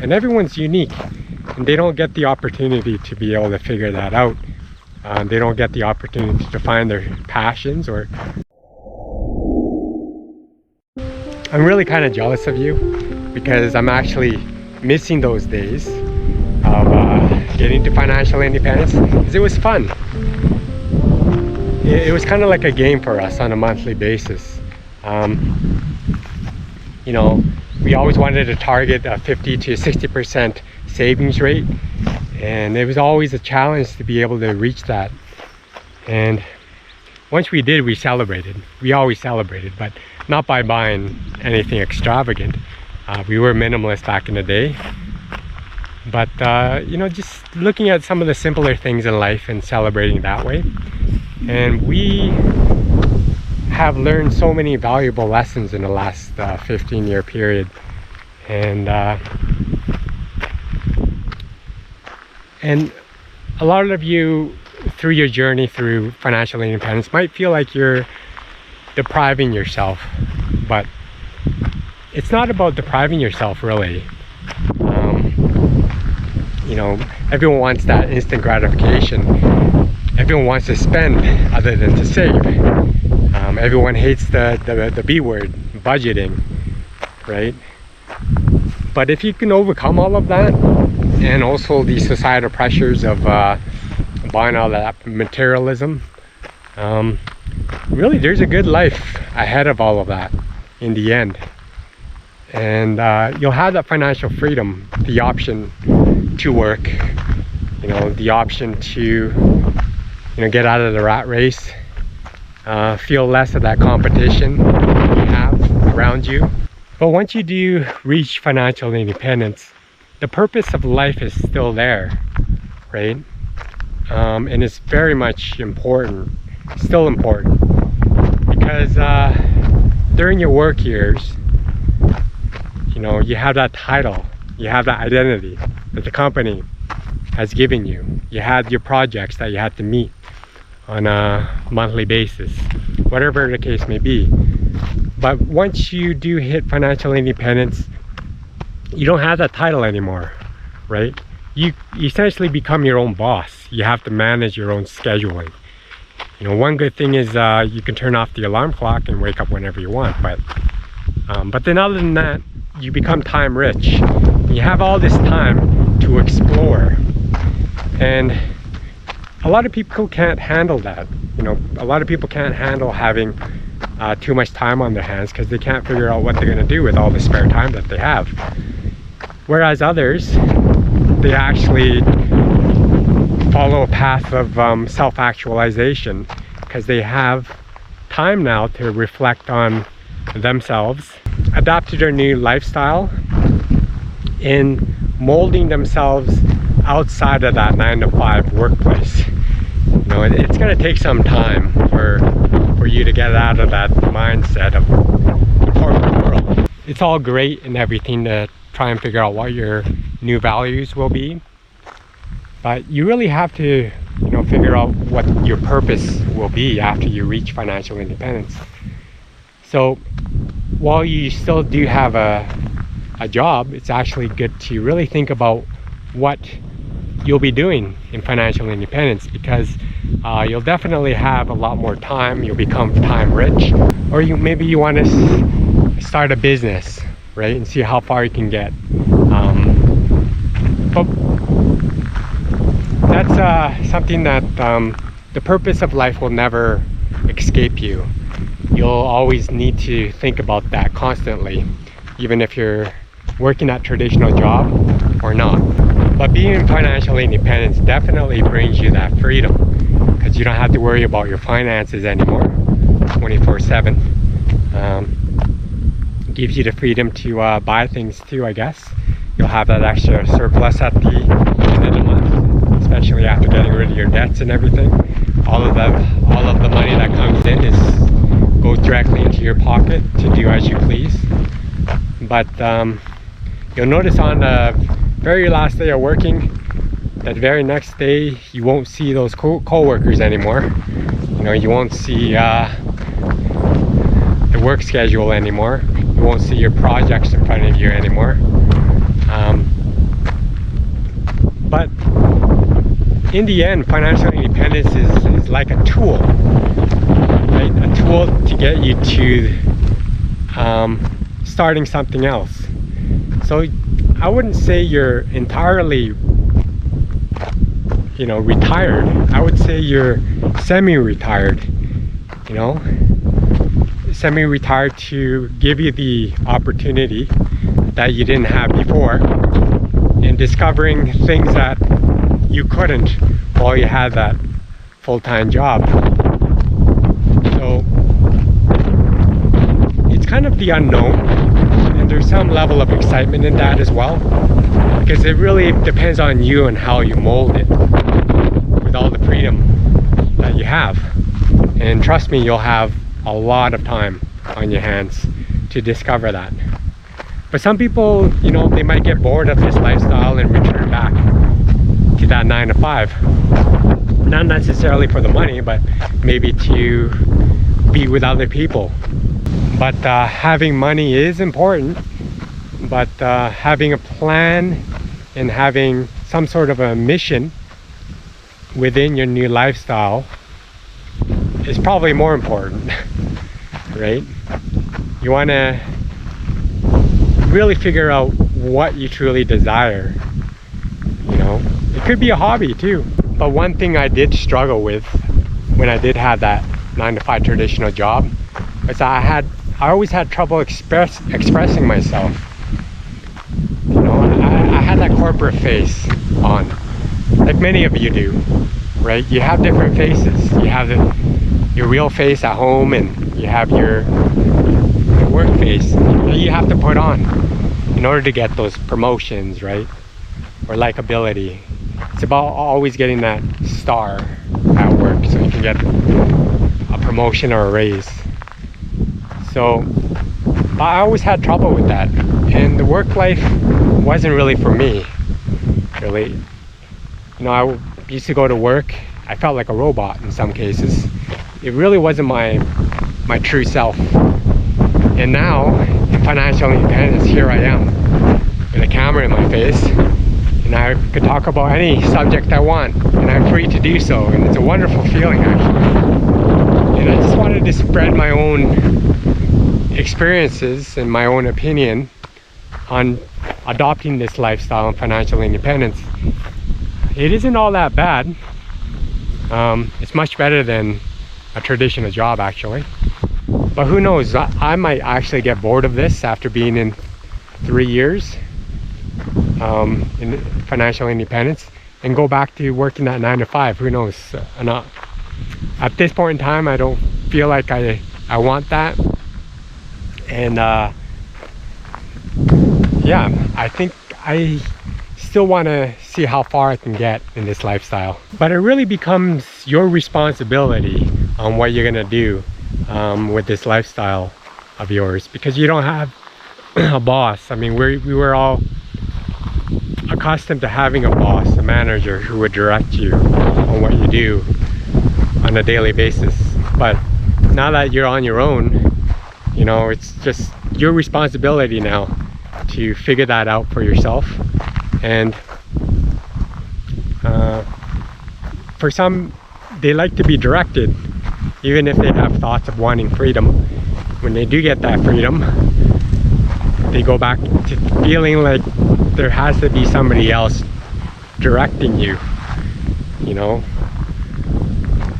and everyone's unique, and they don't get the opportunity to be able to figure that out. They don't get the opportunity to find their passions. Or I'm really kind of jealous of you, because I'm actually missing those days of getting to financial independence, because it was fun. It was kind of like a game for us on a monthly basis. You know, we always wanted to target a 50 to 60% savings rate, and it was always a challenge to be able to reach that. And once we did, we celebrated. We always celebrated, but not by buying anything extravagant. We were minimalist back in the day, but you know, just looking at some of the simpler things in life and celebrating that way. And we have learned so many valuable lessons in the last 15-year period, and a lot of you, through your journey through financial independence, might feel like you're depriving yourself, but it's not about depriving yourself, really. You know, everyone wants that instant gratification. Everyone wants to spend other than to save. Everyone hates the B word, budgeting, right? But if you can overcome all of that, and also the societal pressures of buying all that materialism, really there's a good life ahead of all of that in the end. And you'll have that financial freedom, the option to work, you know, the option to, you know, get out of the rat race, feel less of that competition you have around you. But once you do reach financial independence, the purpose of life is still there, right? And it's very much important, still important, because during your work years, you know, you have that title, you have that identity that the company has given you. You had your projects that you had to meet on a monthly basis, whatever the case may be. But once you do hit financial independence, you don't have that title anymore, right? You essentially become your own boss. You have to manage your own scheduling. You know, one good thing is you can turn off the alarm clock and wake up whenever you want, but then other than that, you become time rich. You have all this time to explore, and a lot of people can't handle that. You know, a lot of people can't handle having too much time on their hands, because they can't figure out what they're going to do with all the spare time that they have. Whereas others, they actually follow a path of self-actualization, because they have time now to reflect on themselves, adapt to their new lifestyle, in molding themselves outside of that 9-to-5 workplace. You know, it's going to take some time for you to get out of that mindset of the corporate world. It's all great and everything to try and figure out what your new values will be, but you really have to, you know, figure out what your purpose will be after you reach financial independence. So while you still do have a job, it's actually good to really think about what you'll be doing in financial independence, because you'll definitely have a lot more time. You'll become time rich, or maybe you want to start a business, right, and see how far you can get. But that's something that the purpose of life will never escape you. You'll always need to think about that constantly, even if you're working that traditional job or not. But being in financial independence definitely brings you that freedom, because you don't have to worry about your finances anymore 24/7. Gives you the freedom to buy things too, I guess. You'll have that extra surplus at the end of the month, especially after getting rid of your debts and everything. All of the money that comes in goes directly into your pocket to do as you please. But you'll notice on the very last day of working, that very next day, you won't see those co-workers anymore. You know, you won't see the work schedule anymore. You won't see your projects in front of you anymore. in the end, financial independence is like a tool, right? A tool to get you to starting something else. So I wouldn't say you're entirely, retired. I would say you're semi-retired, semi-retired to give you the opportunity that you didn't have before, and discovering things that you couldn't while you had that full-time job. So it's kind of the unknown, and there's some level of excitement in that as well, because it really depends on you and how you mold it with all the freedom that you have. And trust me, you'll have a lot of time on your hands to discover that. But some people, they might get bored of this lifestyle and return back to that 9 to 5. Not necessarily for the money, but maybe to be with other people. But having money is important, but having a plan and having some sort of a mission within your new lifestyle is probably more important, right? You want to really figure out what you truly desire. It could be a hobby too. But one thing I did struggle with when I did have that 9 to 5 traditional job is I always had trouble expressing myself. I had that corporate face on, like many of you do, right? You have different faces. You have your real face at home, and you have your work face that you have to put on in order to get those promotions, right? Or likability. It's about always getting that star at work so you can get a promotion or a raise. So I always had trouble with that, and the work life wasn't really for me, really. I used to go to work, I felt like a robot in some cases. It really wasn't my true self. And now, in financial independence, here I am with a camera in my face, and I could talk about any subject I want, and I'm free to do so, and it's a wonderful feeling, actually. And I just wanted to spread my own experiences and my own opinion on adopting this lifestyle and financial independence. It isn't all that bad. It's much better than a traditional job, actually. But who knows, I might actually get bored of this after being in 3 years in financial independence and go back to working that 9 to 5. Who knows? At this point in time, I don't feel like I want that. And yeah, I think I still want to see how far I can get in this lifestyle. But it really becomes your responsibility on what you're gonna do with this lifestyle of yours, because you don't have a boss. I mean, we were all accustomed to having a boss, a manager who would direct you on what you do on a daily basis. But now that you're on your own, it's just your responsibility now to figure that out for yourself. And for some, they like to be directed, even if they have thoughts of wanting freedom. When they do get that freedom, they go back to feeling like there has to be somebody else directing you.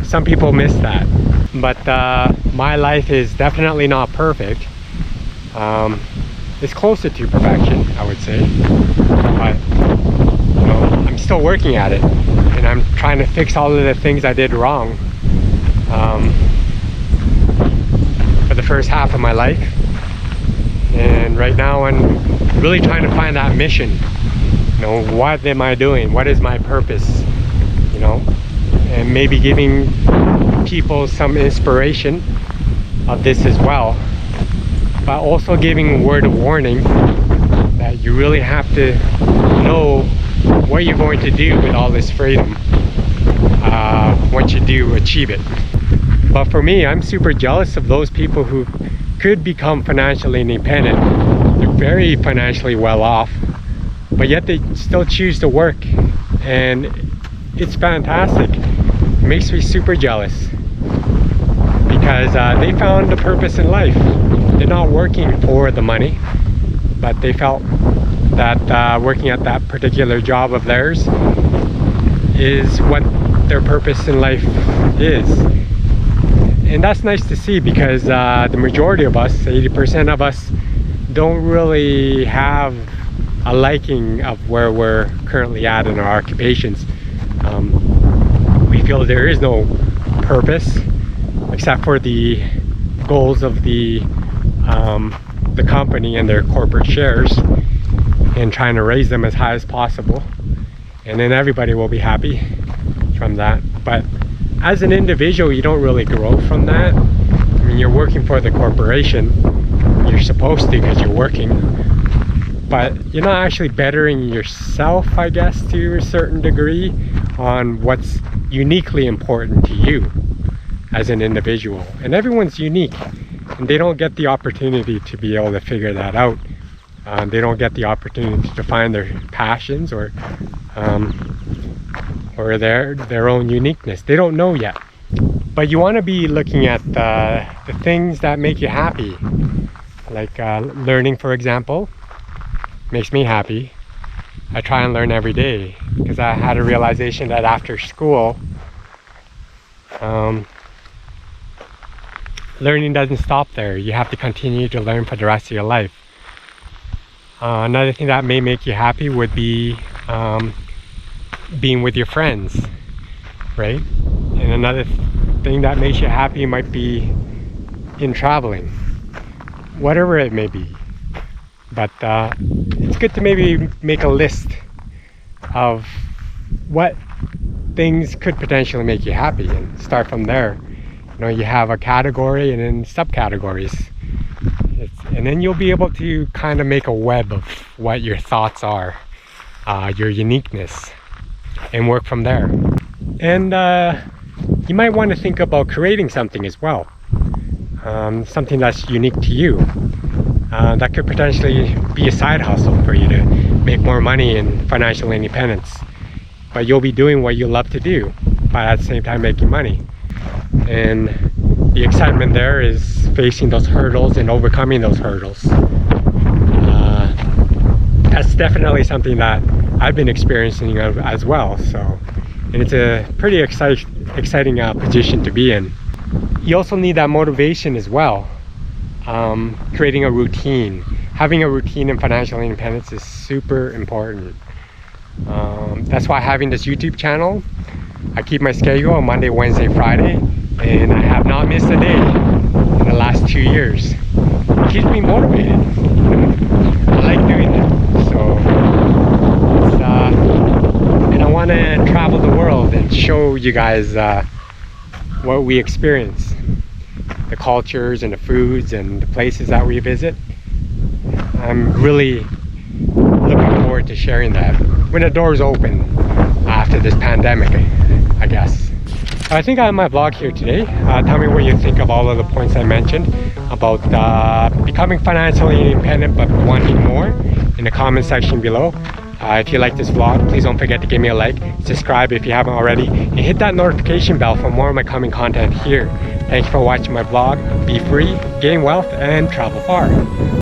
Some people miss that. But my life is definitely not perfect. It's closer to perfection, I would say. But I'm still working at it, and I'm trying to fix all of the things I did wrong for the first half of my life. And right now I'm really trying to find that mission. What am I doing? What is my purpose? And maybe giving people some inspiration of this as well, but also giving a word of warning that you really have to know what you're going to do with all this freedom once you do achieve it. But for me, I'm super jealous of those people who could become financially independent. They're very financially well off, but yet they still choose to work. And it's fantastic. It makes me super jealous because they found a purpose in life. They're not working for the money, but they felt that working at that particular job of theirs is what their purpose in life is. And that's nice to see, because the majority of us, 80% of us, don't really have a liking of where we're currently at in our occupations. We feel there is no purpose except for the goals of the company and their corporate shares, and trying to raise them as high as possible, and then everybody will be happy from that. But as an individual, you don't really grow from that. I mean, you're working for the corporation, you're supposed to because you're working, but you're not actually bettering yourself, I guess, to a certain degree, on what's uniquely important to you as an individual. And everyone's unique, and they don't get the opportunity to be able to figure that out. They don't get the opportunity to find their passions or their own uniqueness. They don't know yet. But you want to be looking at the things that make you happy, like learning, for example, makes me happy. I try and learn every day, because I had a realization that after school, learning doesn't stop there. You have to continue to learn for the rest of your life. Another thing that may make you happy would be being with your friends, right? And another thing that makes you happy might be in traveling, whatever it may be. But it's good to maybe make a list of what things could potentially make you happy and start from there. You know, you have a category and then subcategories. And then you'll be able to kind of make a web of what your thoughts are, your uniqueness, and work from there. And you might want to think about creating something as well, something that's unique to you. That could potentially be a side hustle for you to make more money and financial independence. But you'll be doing what you love to do, but at the same time making money. And the excitement there is facing those hurdles and overcoming those hurdles. That's definitely something that I've been experiencing as well. So, and it's a pretty exciting position to be in. You also need that motivation as well. Creating a routine. Having a routine in financial independence is super important. That's why having this YouTube channel, I keep my schedule on Monday, Wednesday, Friday, and I have not missed a day in the last 2 years. It keeps me motivated. I like doing it. So, and I want to travel the world and show you guys what we experience, the cultures and the foods and the places that we visit. I'm really looking forward to sharing that when the doors open after this pandemic, I guess. I think I have my vlog here today. Tell me what you think of all of the points I mentioned about becoming financially independent but wanting more in the comment section below. If you like this vlog, please don't forget to give me a like, subscribe if you haven't already, and hit that notification bell for more of my coming content here. Thank you for watching my vlog. Be free, gain wealth, and travel far.